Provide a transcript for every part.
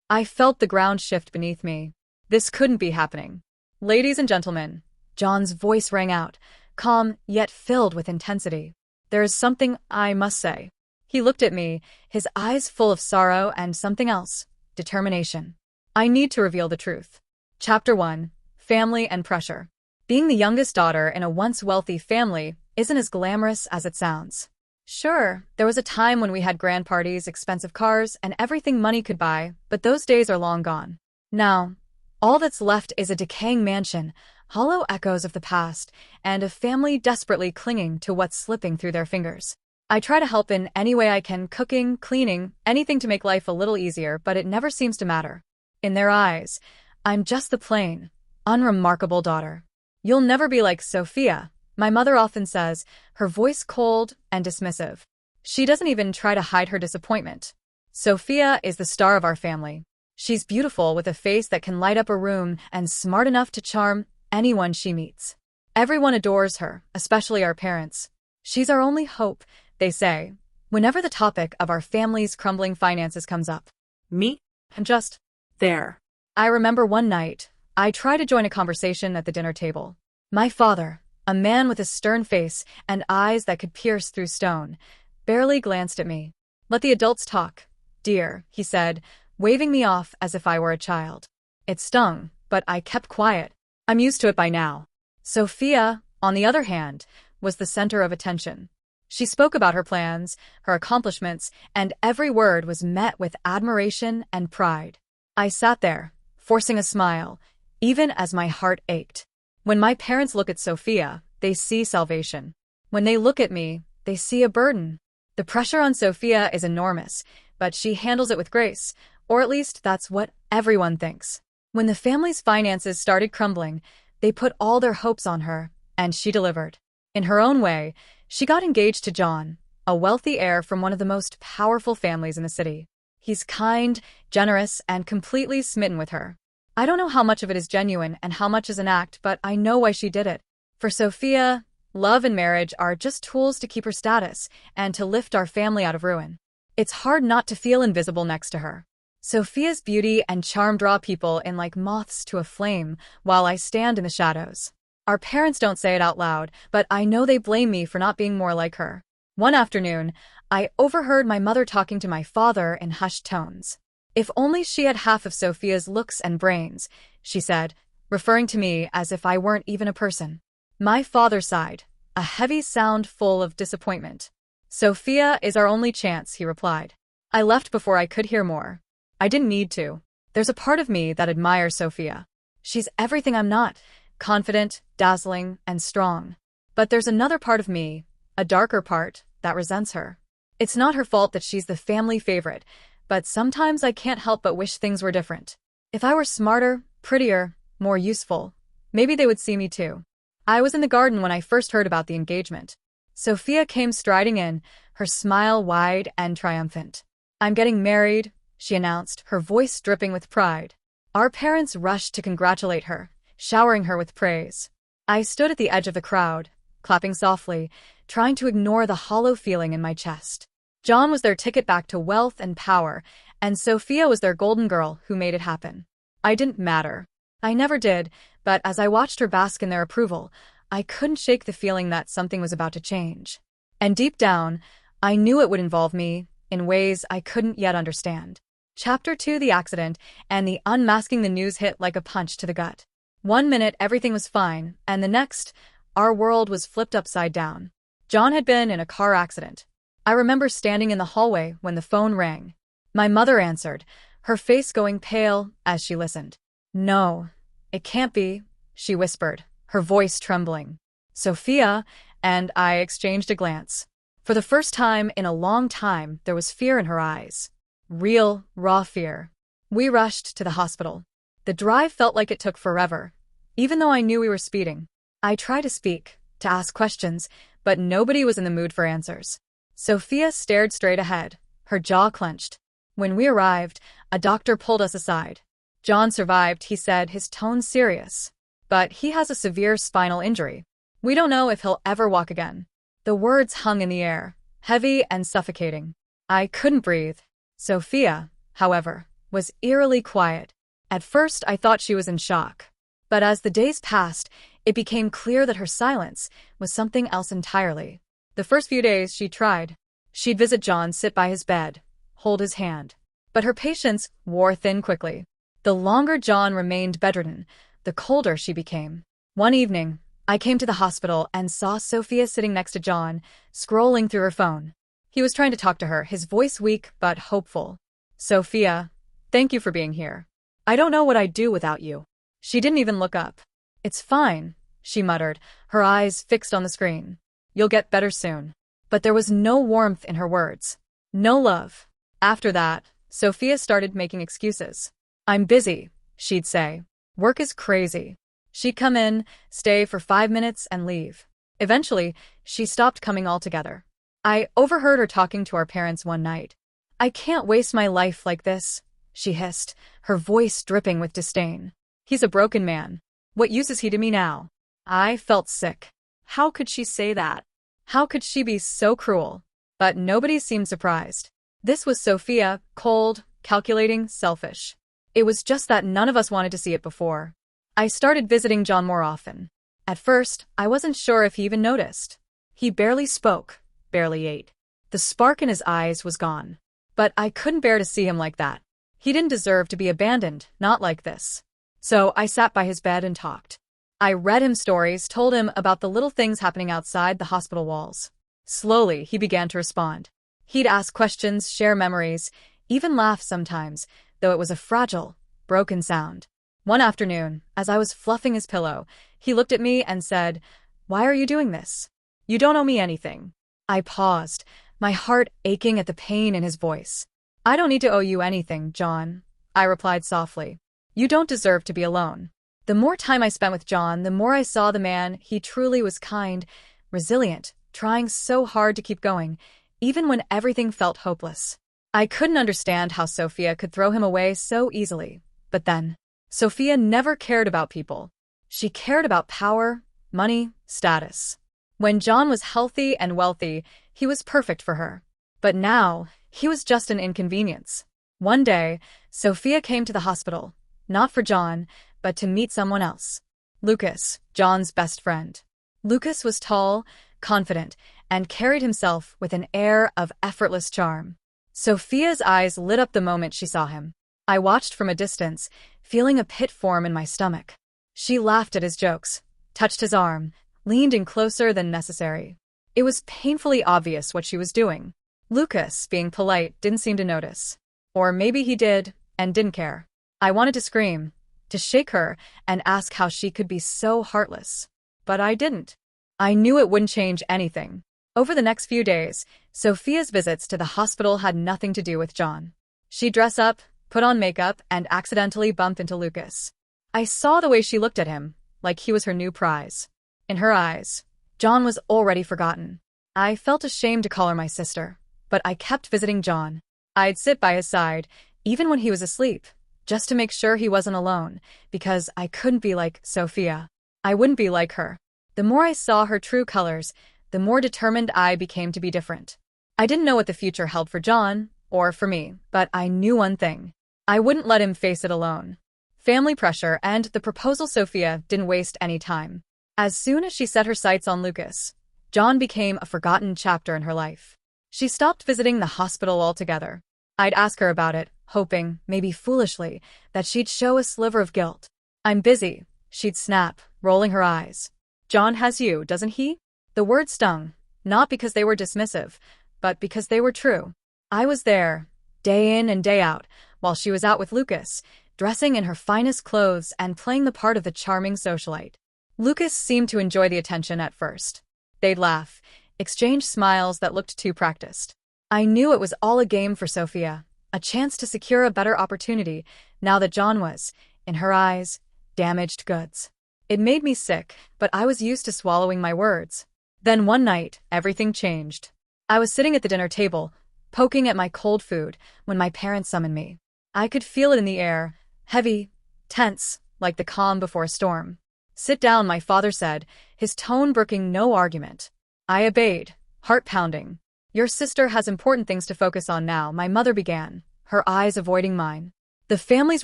I felt the ground shift beneath me. This couldn't be happening. Ladies and gentlemen, John's voice rang out, calm yet filled with intensity. There is something I must say. He looked at me, his eyes full of sorrow and something else, determination. I need to reveal the truth. Chapter 1. Family and Pressure. Being the youngest daughter in a once wealthy family isn't as glamorous as it sounds. Sure, there was a time when we had grand parties, expensive cars, and everything money could buy, but those days are long gone. Now, all that's left is a decaying mansion, hollow echoes of the past, and a family desperately clinging to what's slipping through their fingers. I try to help in any way I can, cooking, cleaning, anything to make life a little easier, but it never seems to matter. In their eyes, I'm just the plain, unremarkable daughter. You'll never be like Sophia, my mother often says, her voice cold and dismissive. She doesn't even try to hide her disappointment. Sophia is the star of our family. She's beautiful with a face that can light up a room and smart enough to charm anyone she meets. Everyone adores her, especially our parents. She's our only hope, they say, whenever the topic of our family's crumbling finances comes up. Me? I'm just there. I remember one night, I tried to join a conversation at the dinner table. My father, a man with a stern face and eyes that could pierce through stone, barely glanced at me. Let the adults talk, dear, he said, waving me off as if I were a child. It stung, but I kept quiet. I'm used to it by now. Sophia, on the other hand, was the center of attention. She spoke about her plans, her accomplishments, and every word was met with admiration and pride. I sat there, forcing a smile, even as my heart ached. When my parents look at Sophia, they see salvation. When they look at me, they see a burden. The pressure on Sophia is enormous, but she handles it with grace, or at least that's what everyone thinks. When the family's finances started crumbling, they put all their hopes on her, and she delivered. In her own way, she got engaged to John, a wealthy heir from one of the most powerful families in the city. He's kind, generous, and completely smitten with her. I don't know how much of it is genuine and how much is an act, but I know why she did it. For Sophia, love and marriage are just tools to keep her status and to lift our family out of ruin. It's hard not to feel invisible next to her. Sophia's beauty and charm draw people in like moths to a flame, while I stand in the shadows. Our parents don't say it out loud, but I know they blame me for not being more like her. One afternoon, I overheard my mother talking to my father in hushed tones. If only she had half of Sophia's looks and brains, she said, referring to me as if I weren't even a person. My father sighed, a heavy sound full of disappointment. Sophia is our only chance, he replied. I left before I could hear more. I didn't need to. There's a part of me that admires Sophia. She's everything I'm not, confident, dazzling, and strong. But there's another part of me, a darker part, that resents her. It's not her fault that she's the family favorite, but sometimes I can't help but wish things were different. If I were smarter, prettier, more useful, maybe they would see me too. I was in the garden when I first heard about the engagement. Sophia came striding in, her smile wide and triumphant. I'm getting married, she announced, her voice dripping with pride. Our parents rushed to congratulate her, showering her with praise. I stood at the edge of the crowd, clapping softly, trying to ignore the hollow feeling in my chest. John was their ticket back to wealth and power, and Sophia was their golden girl who made it happen. I didn't matter. I never did, but as I watched her bask in their approval, I couldn't shake the feeling that something was about to change. And deep down, I knew it would involve me, in ways I couldn't yet understand. Chapter 2: The Accident, and the unmasking. The news hit like a punch to the gut. One minute everything was fine, and the next, our world was flipped upside down. John had been in a car accident. I remember standing in the hallway when the phone rang. My mother answered, her face going pale as she listened. No, it can't be, she whispered, her voice trembling. Sophia and I exchanged a glance. For the first time in a long time, there was fear in her eyes. Real, raw fear. We rushed to the hospital. The drive felt like it took forever, even though I knew we were speeding. I tried to speak, to ask questions, but nobody was in the mood for answers. Sophia stared straight ahead, her jaw clenched. When we arrived, a doctor pulled us aside. John survived, he said, his tone serious. But he has a severe spinal injury. We don't know if he'll ever walk again. The words hung in the air, heavy and suffocating. I couldn't breathe. Sophia, however, was eerily quiet. At first, I thought she was in shock. But as the days passed, it became clear that her silence was something else entirely. The first few days, she tried. She'd visit John, sit by his bed, hold his hand. But her patience wore thin quickly. The longer John remained bedridden, the colder she became. One evening, I came to the hospital and saw Sophia sitting next to John, scrolling through her phone. He was trying to talk to her, his voice weak but hopeful. "Sophia, thank you for being here. I don't know what I'd do without you." She didn't even look up. "It's fine," she muttered, her eyes fixed on the screen. "You'll get better soon." But there was no warmth in her words. No love. After that, Sophia started making excuses. "I'm busy," she'd say. "Work is crazy." She'd come in, stay for 5 minutes, and leave. Eventually, she stopped coming altogether. I overheard her talking to our parents one night. "I can't waste my life like this," she hissed, her voice dripping with disdain. "He's a broken man. What use is he to me now?" I felt sick. How could she say that? How could she be so cruel? But nobody seemed surprised. This was Sophia, cold, calculating, selfish. It was just that none of us wanted to see it before. I started visiting John more often. At first, I wasn't sure if he even noticed. He barely spoke, barely ate. The spark in his eyes was gone. But I couldn't bear to see him like that. He didn't deserve to be abandoned, not like this. So I sat by his bed and talked. I read him stories, told him about the little things happening outside the hospital walls. Slowly, he began to respond. He'd ask questions, share memories, even laugh sometimes, though it was a fragile, broken sound. One afternoon, as I was fluffing his pillow, he looked at me and said, "Why are you doing this? You don't owe me anything." I paused, my heart aching at the pain in his voice. "I don't need to owe you anything, John," I replied softly. "You don't deserve to be alone." The more time I spent with John, the more I saw the man he truly was, kind, resilient, trying so hard to keep going, even when everything felt hopeless. I couldn't understand how Sophia could throw him away so easily. But then, Sophia never cared about people. She cared about power, money, status. When John was healthy and wealthy, he was perfect for her. But now, he was just an inconvenience. One day, Sophia came to the hospital, not for John, but to meet someone else. Lucas, John's best friend. Lucas was tall, confident, and carried himself with an air of effortless charm. Sophia's eyes lit up the moment she saw him. I watched from a distance, feeling a pit form in my stomach. She laughed at his jokes, touched his arm, leaned in closer than necessary. It was painfully obvious what she was doing. Lucas, being polite, didn't seem to notice. Or maybe he did, and didn't care. I wanted to scream, to shake her, and ask how she could be so heartless. But I didn't. I knew it wouldn't change anything. Over the next few days, Sophia's visits to the hospital had nothing to do with John. She'd dress up, put on makeup, and accidentally bump into Lucas. I saw the way she looked at him, like he was her new prize. In her eyes, John was already forgotten. I felt ashamed to call her my sister, but I kept visiting John. I'd sit by his side, even when he was asleep, just to make sure he wasn't alone, because I couldn't be like Sophia. I wouldn't be like her. The more I saw her true colors, the more determined I became to be different. I didn't know what the future held for John, or for me, but I knew one thing. I wouldn't let him face it alone. Family pressure and the proposal. Sophia didn't waste any time. As soon as she set her sights on Lucas, John became a forgotten chapter in her life. She stopped visiting the hospital altogether. I'd ask her about it, hoping, maybe foolishly, that she'd show a sliver of guilt. "I'm busy," she'd snap, rolling her eyes. "John has you, doesn't he?" The words stung, not because they were dismissive, but because they were true. I was there, day in and day out, while she was out with Lucas, dressing in her finest clothes and playing the part of the charming socialite. Lucas seemed to enjoy the attention at first. They'd laugh, exchange smiles that looked too practiced. I knew it was all a game for Sophia, a chance to secure a better opportunity, now that John was, in her eyes, damaged goods. It made me sick, but I was used to swallowing my words. Then one night, everything changed. I was sitting at the dinner table, poking at my cold food, when my parents summoned me. I could feel it in the air, heavy, tense, like the calm before a storm. "Sit down," my father said, his tone brooking no argument. I obeyed, heart pounding. "Your sister has important things to focus on now," my mother began, her eyes avoiding mine. The family's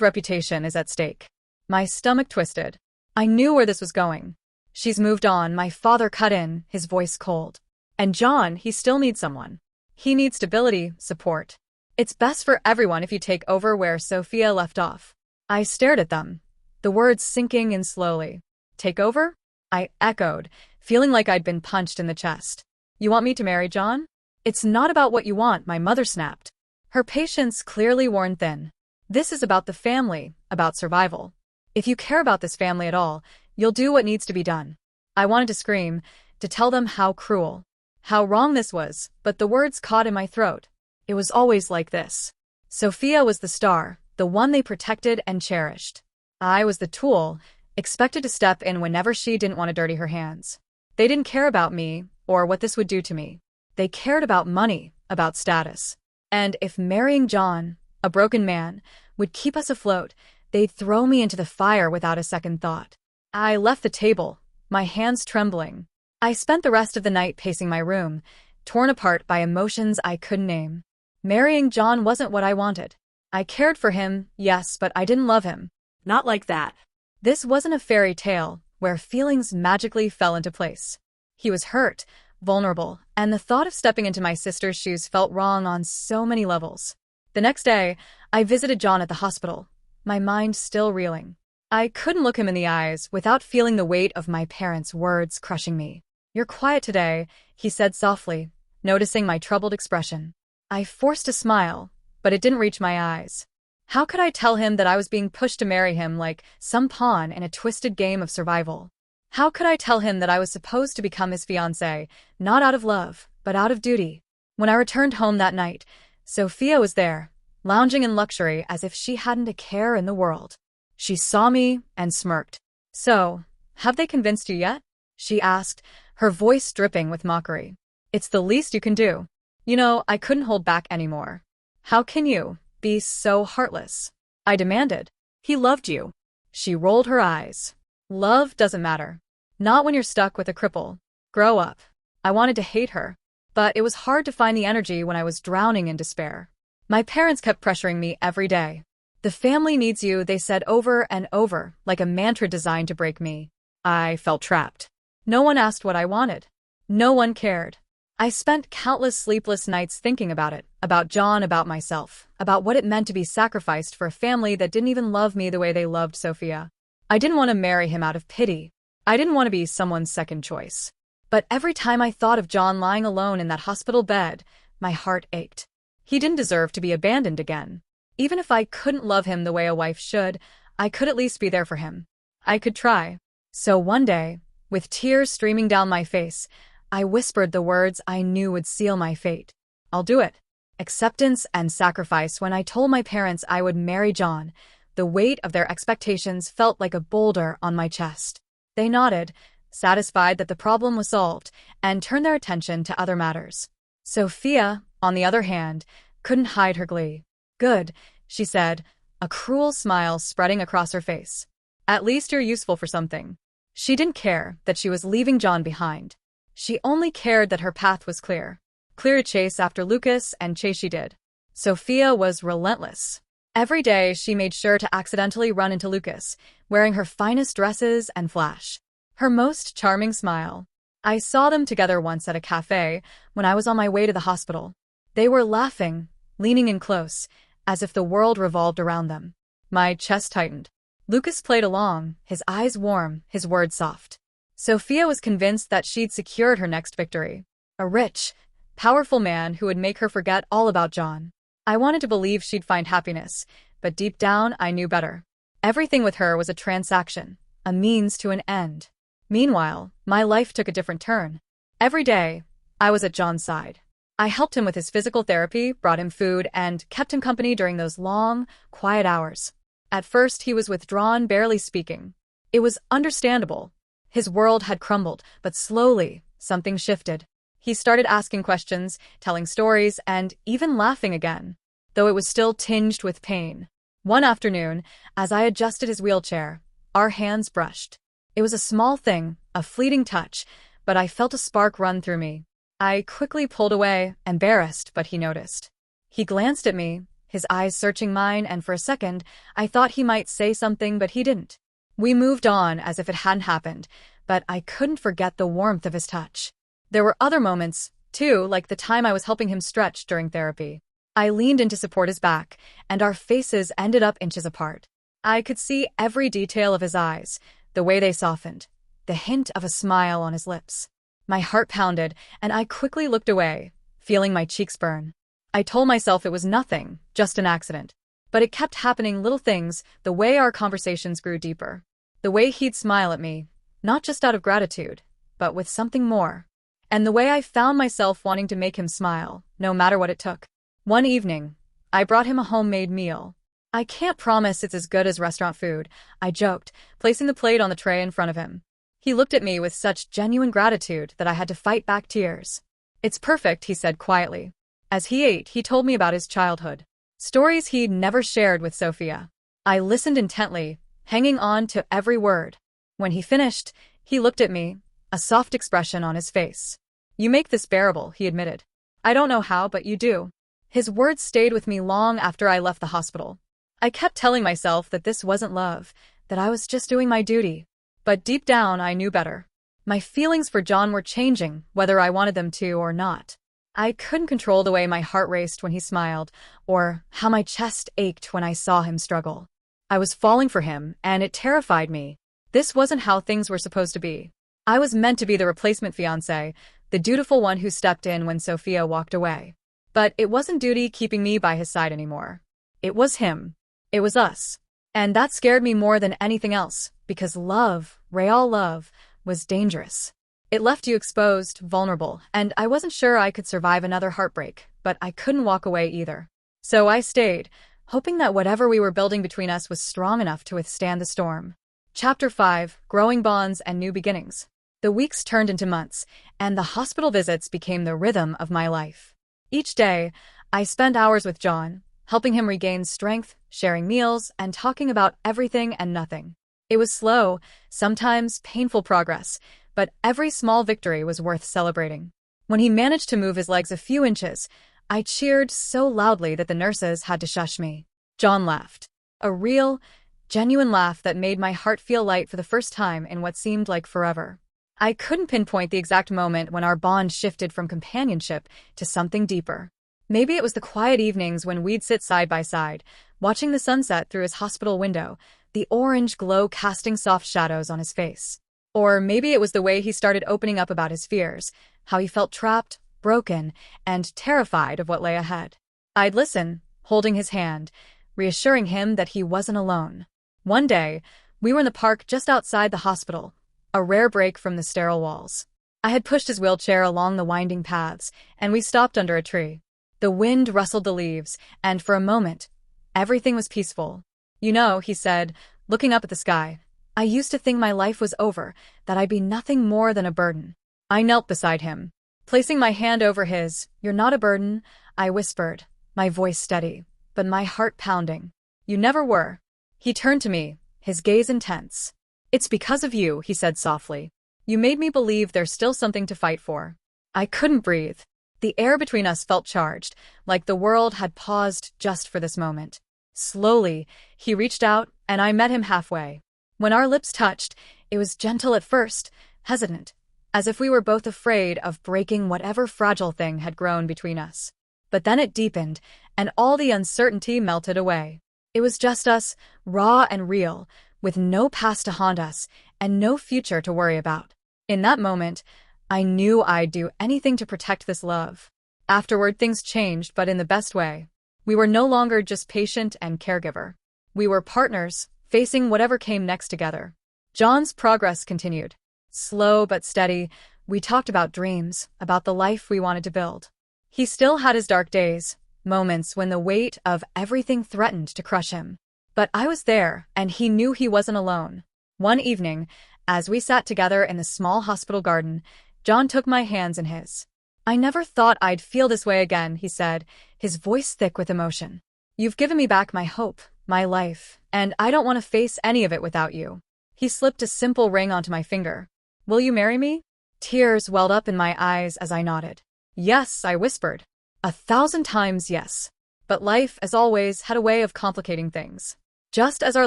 reputation is at stake. My stomach twisted. I knew where this was going. She's moved on, my father cut in, his voice cold. And John, he still needs someone. He needs stability, support. It's best for everyone if you take over where Sophia left off. I stared at them, the words sinking in slowly. Take over? I echoed, feeling like I'd been punched in the chest. You want me to marry John? It's not about what you want, my mother snapped. Her patience clearly worn thin. This is about the family, about survival. If you care about this family at all, you'll do what needs to be done. I wanted to scream, to tell them how cruel, how wrong this was, but the words caught in my throat. It was always like this. Sophia was the star, the one they protected and cherished. I was the tool, expected to step in whenever she didn't want to dirty her hands. They didn't care about me, or what this would do to me. They cared about money, about status. And if marrying John, a broken man, would keep us afloat, they'd throw me into the fire without a second thought. I left the table, my hands trembling. I spent the rest of the night pacing my room, torn apart by emotions I couldn't name. Marrying John wasn't what I wanted. I cared for him, yes, but I didn't love him. Not like that. This wasn't a fairy tale, where feelings magically fell into place. He was hurt, vulnerable, and the thought of stepping into my sister's shoes felt wrong on so many levels. The next day, I visited John at the hospital, my mind still reeling. I couldn't look him in the eyes without feeling the weight of my parents' words crushing me. You're quiet today, he said softly, noticing my troubled expression. I forced a smile, but it didn't reach my eyes. How could I tell him that I was being pushed to marry him like some pawn in a twisted game of survival? How could I tell him that I was supposed to become his fiancé, not out of love, but out of duty? When I returned home that night, Sophia was there, lounging in luxury as if she hadn't a care in the world. She saw me and smirked. So, have they convinced you yet? She asked, her voice dripping with mockery. It's the least you can do. You know, I couldn't hold back anymore. How can you be so heartless? I demanded. He loved you. She rolled her eyes. Love doesn't matter. Not when you're stuck with a cripple. Grow up. I wanted to hate her, but it was hard to find the energy when I was drowning in despair. My parents kept pressuring me every day. The family needs you, they said over and over, like a mantra designed to break me. I felt trapped. No one asked what I wanted. No one cared. I spent countless sleepless nights thinking about it, about John, about myself, about what it meant to be sacrificed for a family that didn't even love me the way they loved Sophia. I didn't want to marry him out of pity. I didn't want to be someone's second choice. But every time I thought of John lying alone in that hospital bed, my heart ached. He didn't deserve to be abandoned again. Even if I couldn't love him the way a wife should, I could at least be there for him. I could try. So one day, with tears streaming down my face, I whispered the words I knew would seal my fate. I'll do it. Acceptance and sacrifice. When I told my parents I would marry John, the weight of their expectations felt like a boulder on my chest. They nodded, satisfied that the problem was solved, and turned their attention to other matters. Sophia, on the other hand, couldn't hide her glee. Good, she said, a cruel smile spreading across her face. At least you're useful for something. She didn't care that she was leaving John behind. She only cared that her path was clear. Clear to chase after Lucas, and chase she did. Sophia was relentless. Every day she made sure to accidentally run into Lucas, wearing her finest dresses and flash. Her most charming smile. I saw them together once at a cafe when I was on my way to the hospital. They were laughing, leaning in close, as if the world revolved around them. My chest tightened. Lucas played along, his eyes warm, his words soft. Sophia was convinced that she'd secured her next victory. A rich, powerful man who would make her forget all about John. I wanted to believe she'd find happiness, but deep down I knew better. Everything with her was a transaction, a means to an end. Meanwhile, my life took a different turn. Every day, I was at John's side. I helped him with his physical therapy, brought him food, and kept him company during those long, quiet hours. At first, he was withdrawn, barely speaking. It was understandable. His world had crumbled, but slowly, something shifted. He started asking questions, telling stories, and even laughing again, though it was still tinged with pain. One afternoon, as I adjusted his wheelchair, our hands brushed. It was a small thing, a fleeting touch, but I felt a spark run through me. I quickly pulled away, embarrassed, but he noticed. He glanced at me, his eyes searching mine, and for a second, I thought he might say something, but he didn't. We moved on as if it hadn't happened, but I couldn't forget the warmth of his touch. There were other moments, too, like the time I was helping him stretch during therapy. I leaned in to support his back, and our faces ended up inches apart. I could see every detail of his eyes, the way they softened, the hint of a smile on his lips. My heart pounded, and I quickly looked away, feeling my cheeks burn. I told myself it was nothing, just an accident. But it kept happening, little things, the way our conversations grew deeper. The way he'd smile at me, not just out of gratitude, but with something more. And the way I found myself wanting to make him smile, no matter what it took. One evening, I brought him a homemade meal. I can't promise it's as good as restaurant food, I joked, placing the plate on the tray in front of him. He looked at me with such genuine gratitude that I had to fight back tears. "It's perfect," he said quietly. As he ate, he told me about his childhood. Stories he'd never shared with Sophia. I listened intently, hanging on to every word. When he finished, he looked at me, a soft expression on his face. "You make this bearable," he admitted. "I don't know how, but you do." His words stayed with me long after I left the hospital. I kept telling myself that this wasn't love, that I was just doing my duty. But deep down, I knew better. My feelings for John were changing, whether I wanted them to or not. I couldn't control the way my heart raced when he smiled, or how my chest ached when I saw him struggle. I was falling for him, and it terrified me. This wasn't how things were supposed to be. I was meant to be the replacement fiancé, the dutiful one who stepped in when Sophia walked away. But it wasn't duty keeping me by his side anymore. It was him. It was us. And that scared me more than anything else, because love, real love, was dangerous. It left you exposed, vulnerable, and I wasn't sure I could survive another heartbreak, but I couldn't walk away either. So I stayed, hoping that whatever we were building between us was strong enough to withstand the storm. Chapter 5: Growing Bonds and New Beginnings. The weeks turned into months, and the hospital visits became the rhythm of my life. Each day, I spent hours with John, helping him regain strength, sharing meals, and talking about everything and nothing. It was slow, sometimes painful progress, but every small victory was worth celebrating. When he managed to move his legs a few inches, I cheered so loudly that the nurses had to shush me. John laughed. A real, genuine laugh that made my heart feel light for the first time in what seemed like forever. I couldn't pinpoint the exact moment when our bond shifted from companionship to something deeper. Maybe it was the quiet evenings when we'd sit side by side, watching the sunset through his hospital window, the orange glow casting soft shadows on his face. Or maybe it was the way he started opening up about his fears, how he felt trapped, broken, and terrified of what lay ahead. I'd listen, holding his hand, reassuring him that he wasn't alone. One day, we were in the park just outside the hospital, a rare break from the sterile walls. I had pushed his wheelchair along the winding paths, and we stopped under a tree. The wind rustled the leaves, and for a moment, everything was peaceful. "You know," he said, looking up at the sky, "I used to think my life was over, that I'd be nothing more than a burden." I knelt beside him, placing my hand over his. "You're not a burden," I whispered, my voice steady, but my heart pounding. "You never were." He turned to me, his gaze intense. "It's because of you," he said softly. "You made me believe there's still something to fight for." I couldn't breathe. The air between us felt charged, like the world had paused just for this moment. Slowly, he reached out, and I met him halfway. When our lips touched, it was gentle at first, hesitant, as if we were both afraid of breaking whatever fragile thing had grown between us. But then it deepened, and all the uncertainty melted away. It was just us, raw and real, with no past to haunt us, and no future to worry about. In that moment, I knew I'd do anything to protect this love. Afterward, things changed, but in the best way. We were no longer just patient and caregiver. We were partners, facing whatever came next together. John's progress continued. Slow but steady, we talked about dreams, about the life we wanted to build. He still had his dark days, moments when the weight of everything threatened to crush him. But I was there, and he knew he wasn't alone. One evening, as we sat together in the small hospital garden, John took my hands in his. "I never thought I'd feel this way again," he said, his voice thick with emotion. "You've given me back my hope, my life, and I don't want to face any of it without you." He slipped a simple ring onto my finger. "Will you marry me?" Tears welled up in my eyes as I nodded. "Yes," I whispered. 1,000 times yes. But life, as always, had a way of complicating things. Just as our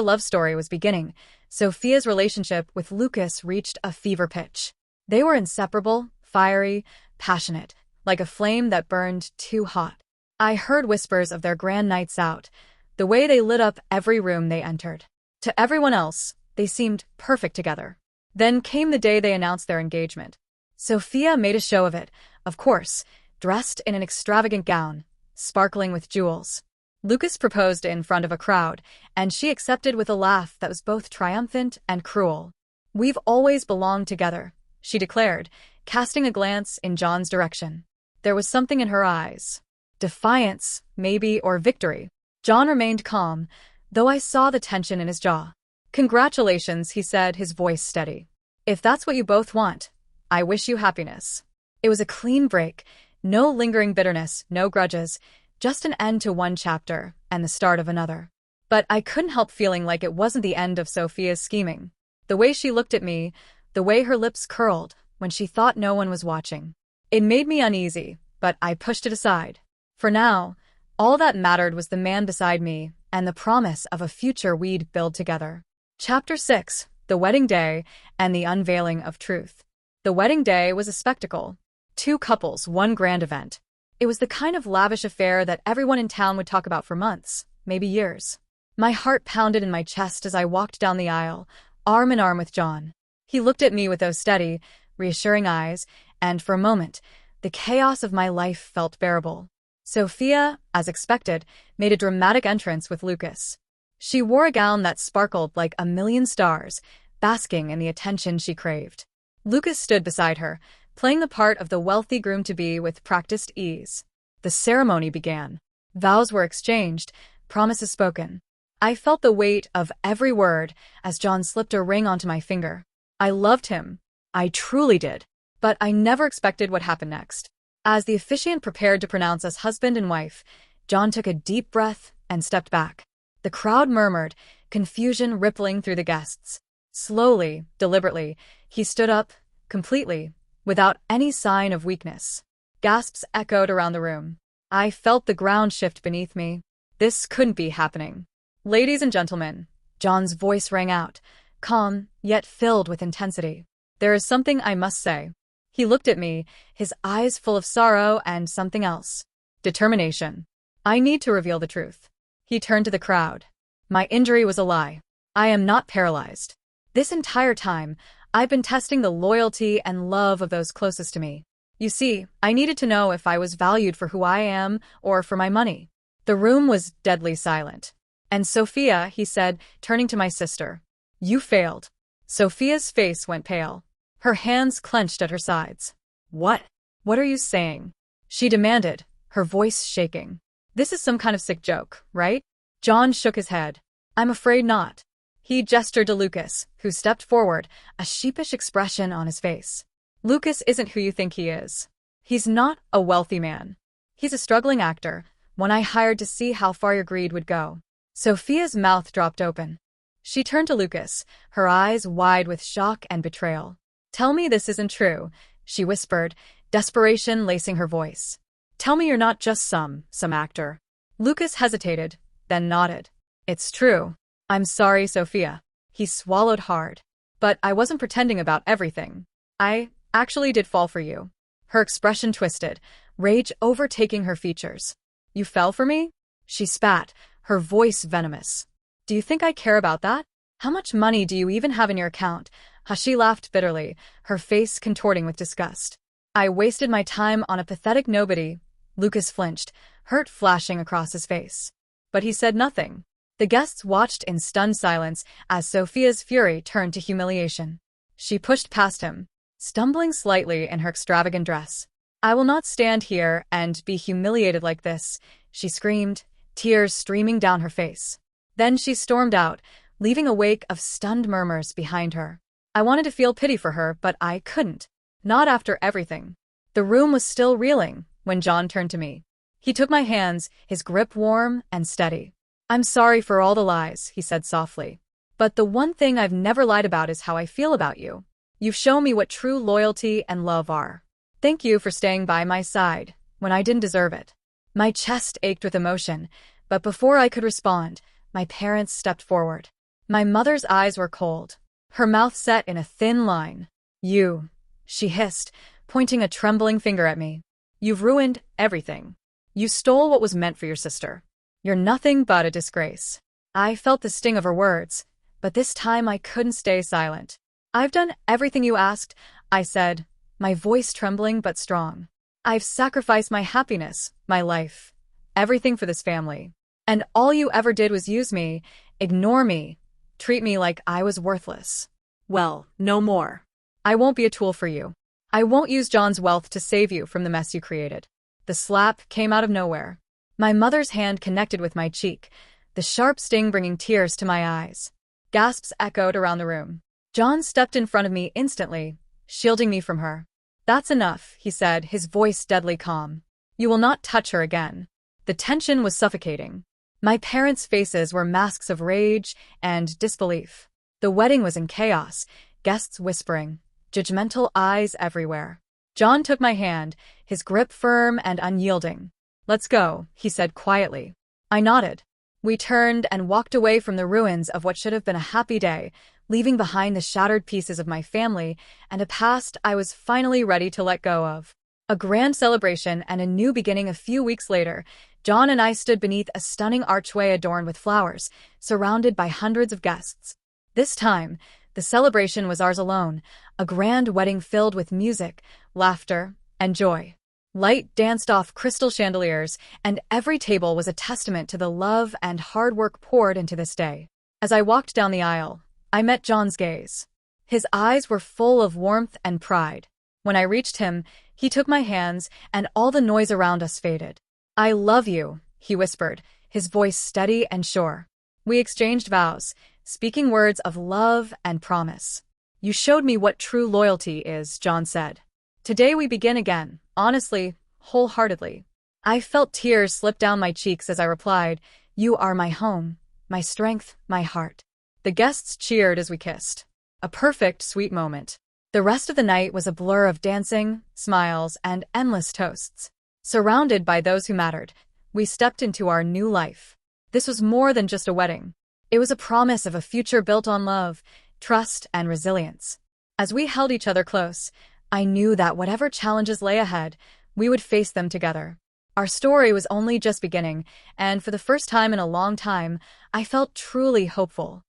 love story was beginning, Sophia's relationship with Lucas reached a fever pitch. They were inseparable, fiery, passionate, like a flame that burned too hot. I heard whispers of their grand nights out, the way they lit up every room they entered. To everyone else, they seemed perfect together. Then came the day they announced their engagement. Sophia made a show of it, of course, dressed in an extravagant gown, sparkling with jewels. Lucas proposed in front of a crowd, and she accepted with a laugh that was both triumphant and cruel. "We've always belonged together," she declared, casting a glance in John's direction. There was something in her eyes. Defiance, maybe, or victory. John remained calm, though I saw the tension in his jaw. "Congratulations," he said, his voice steady. "If that's what you both want, I wish you happiness." It was a clean break. No lingering bitterness, no grudges, just an end to one chapter and the start of another. But I couldn't help feeling like it wasn't the end of Sophia's scheming. The way she looked at me, the way her lips curled when she thought no one was watching. It made me uneasy, but I pushed it aside. For now, all that mattered was the man beside me and the promise of a future we'd build together. Chapter 6: The Wedding Day and the Unveiling of Truth. The wedding day was a spectacle. 2 couples, 1 grand event. It was the kind of lavish affair that everyone in town would talk about for months, maybe years. My heart pounded in my chest as I walked down the aisle, arm in arm with John. He looked at me with those steady, reassuring eyes, and for a moment, the chaos of my life felt bearable. Sophia, as expected, made a dramatic entrance with Lucas. She wore a gown that sparkled like a million stars, basking in the attention she craved. Lucas stood beside her, playing the part of the wealthy groom-to-be with practiced ease. The ceremony began. Vows were exchanged, promises spoken. I felt the weight of every word as John slipped a ring onto my finger. I loved him. I truly did. But I never expected what happened next. As the officiant prepared to pronounce us husband and wife, John took a deep breath and stepped back. The crowd murmured, confusion rippling through the guests. Slowly, deliberately, he stood up, completely, without any sign of weakness. Gasps echoed around the room. I felt the ground shift beneath me. This couldn't be happening. "Ladies and gentlemen," John's voice rang out, calm, yet filled with intensity. "There is something I must say." He looked at me, his eyes full of sorrow and something else. Determination. "I need to reveal the truth." He turned to the crowd. "My injury was a lie. I am not paralyzed. This entire time, I've been testing the loyalty and love of those closest to me. You see, I needed to know if I was valued for who I am or for my money." The room was deadly silent. "And Sophia," he said, turning to my sister, "you failed." Sophia's face went pale. Her hands clenched at her sides. "What? What are you saying?" she demanded, her voice shaking. "This is some kind of sick joke, right?" John shook his head. "I'm afraid not." He gestured to Lucas, who stepped forward, a sheepish expression on his face. "Lucas isn't who you think he is. He's not a wealthy man. He's a struggling actor, one I hired to see how far your greed would go." Sophia's mouth dropped open. She turned to Lucas, her eyes wide with shock and betrayal. "Tell me this isn't true," she whispered, desperation lacing her voice. "Tell me you're not just some actor." Lucas hesitated, then nodded. "It's true. I'm sorry, Sophia." He swallowed hard. "But I wasn't pretending about everything. I actually did fall for you." Her expression twisted, rage overtaking her features. "You fell for me?" She spat, her voice venomous. "Do you think I care about that? How much money do you even have in your account?" She laughed bitterly, her face contorting with disgust. "I wasted my time on a pathetic nobody." Lucas flinched, hurt flashing across his face. But he said nothing. The guests watched in stunned silence as Sophia's fury turned to humiliation. She pushed past him, stumbling slightly in her extravagant dress. "I will not stand here and be humiliated like this," she screamed, tears streaming down her face. Then she stormed out, leaving a wake of stunned murmurs behind her. I wanted to feel pity for her, but I couldn't. Not after everything. The room was still reeling when John turned to me. He took my hands, his grip warm and steady. "I'm sorry for all the lies," he said softly. "But the one thing I've never lied about is how I feel about you. You've shown me what true loyalty and love are. Thank you for staying by my side when I didn't deserve it." My chest ached with emotion, but before I could respond, my parents stepped forward. My mother's eyes were cold, her mouth set in a thin line. You, she hissed, pointing a trembling finger at me. You've ruined everything. You stole what was meant for your sister. You're nothing but a disgrace. I felt the sting of her words, but this time I couldn't stay silent. I've done everything you asked, I said, my voice trembling but strong. I've sacrificed my happiness, my life, everything for this family. And all you ever did was use me, ignore me, treat me like I was worthless. Well, no more. I won't be a tool for you. I won't use John's wealth to save you from the mess you created. The slap came out of nowhere. My mother's hand connected with my cheek, the sharp sting bringing tears to my eyes. Gasps echoed around the room. John stepped in front of me instantly, shielding me from her. That's enough, he said, his voice deadly calm. You will not touch her again. The tension was suffocating. My parents' faces were masks of rage and disbelief. The wedding was in chaos, guests whispering, judgmental eyes everywhere. John took my hand, his grip firm and unyielding. Let's go, he said quietly. I nodded. We turned and walked away from the ruins of what should have been a happy day, leaving behind the shattered pieces of my family and a past I was finally ready to let go of. A grand celebration and a new beginning. A few weeks later, John and I stood beneath a stunning archway adorned with flowers, surrounded by hundreds of guests. This time, the celebration was ours alone, a grand wedding filled with music, laughter, and joy. Light danced off crystal chandeliers, and every table was a testament to the love and hard work poured into this day. As I walked down the aisle, I met John's gaze. His eyes were full of warmth and pride. When I reached him, he took my hands, and all the noise around us faded. I love you, he whispered, his voice steady and sure. We exchanged vows, speaking words of love and promise. You showed me what true loyalty is, John said. Today we begin again, honestly, wholeheartedly. I felt tears slip down my cheeks as I replied, You are my home, my strength, my heart. The guests cheered as we kissed. A perfect, sweet moment. The rest of the night was a blur of dancing, smiles, and endless toasts. Surrounded by those who mattered, we stepped into our new life. This was more than just a wedding. It was a promise of a future built on love, trust, and resilience. As we held each other close, I knew that whatever challenges lay ahead, we would face them together. Our story was only just beginning, and for the first time in a long time, I felt truly hopeful.